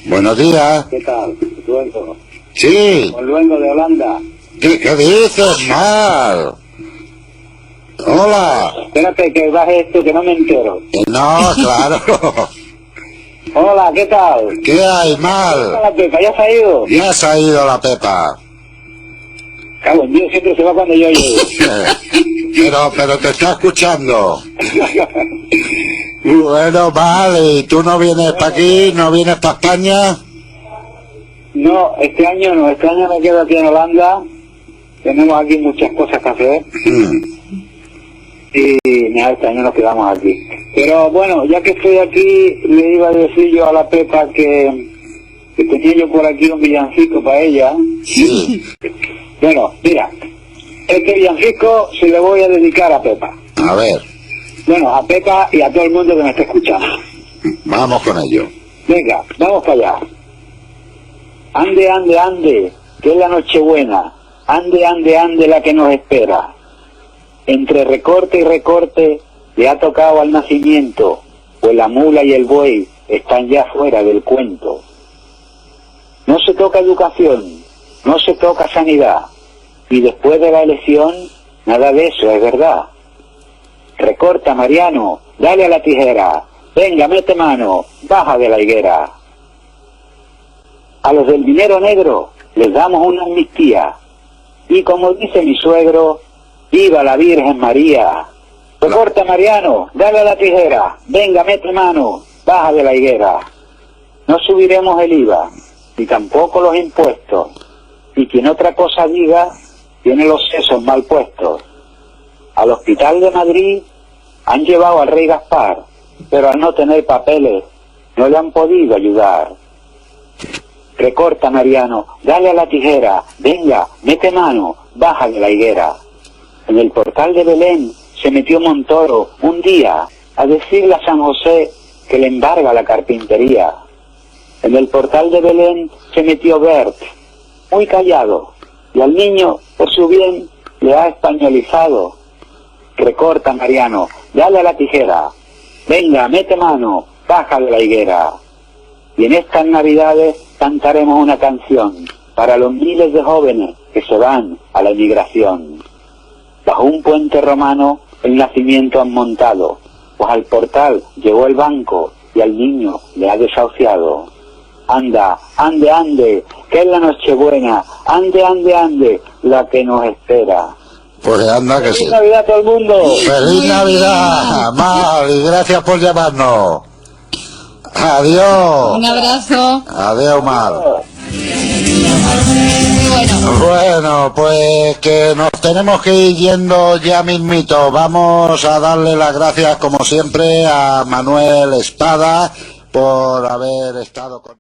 Buenos días. ¿Qué tal? Luengo. Sí. Con Luengo de Holanda. ¿Qué dices, Mar? Hola. Espérate que baje esto, que no me entero. No, claro. Hola, ¿qué tal? ¿Qué hay, Mar? La Pepa, ¿ya se ha ido? Ya se ha ido la Pepa. Cago en Dios, siempre se va cuando yo llego. Pero te está escuchando. Bueno, vale, ¿y tú no vienes para aquí? ¿No vienes para España? No, este año no, este año me quedo aquí en Holanda. Tenemos aquí muchas cosas que hacer. Y nada, este año nos quedamos aquí. Pero bueno, ya que estoy aquí, le iba a decir yo a la Pepa que tenía yo por aquí un villancico para ella. Sí. Bueno, mira, este villancico se le voy a dedicar a Pepa. A ver, Bueno, a Pepa y a todo el mundo que me está escuchando. vamos con ello. Venga, vamos para allá. Ande, ande, ande, que es la Nochebuena. Ande, ande, ande la que nos espera. Entre recorte y recorte le ha tocado al nacimiento, pues la mula y el buey están ya fuera del cuento. No se toca educación, no se toca sanidad, y después de la elección, nada de eso es verdad. Recorta, Mariano, dale a la tijera, venga, mete mano, baja de la higuera. A los del dinero negro les damos una amnistía, y como dice mi suegro, ¡viva la Virgen María! Recorta, Mariano, dale a la tijera, venga, mete mano, baja de la higuera. No subiremos el IVA, ni tampoco los impuestos, y quien otra cosa diga, tiene los sesos mal puestos. Al Hospital de Madrid han llevado al rey Gaspar, pero al no tener papeles no le han podido ayudar. Recorta, Mariano, dale a la tijera, venga, mete mano, baja de la higuera. En el portal de Belén se metió Montoro un día a decirle a San José que le embarga la carpintería. En el portal de Belén se metió Bert, muy callado, y al niño, por su bien, le ha españolizado. Recorta, Mariano, dale a la tijera, venga, mete mano, baja de la higuera. Y en estas Navidades cantaremos una canción para los miles de jóvenes que se van a la emigración. Bajo un puente romano el nacimiento han montado, pues al portal llegó el banco y al niño le ha desahuciado. Anda, ande, ande, que es la Nochebuena, ande, ande, ande, la que nos espera. Pues anda que sí. ¡Feliz Navidad a todo el mundo! ¡Feliz Navidad, Mar! Y gracias por llamarnos. Adiós. Un abrazo. Adiós, Mar. Muy bueno. Bueno, pues que nos tenemos que ir yendo ya mismito. Vamos a darle las gracias, como siempre, a Manuel Espada por haber estado con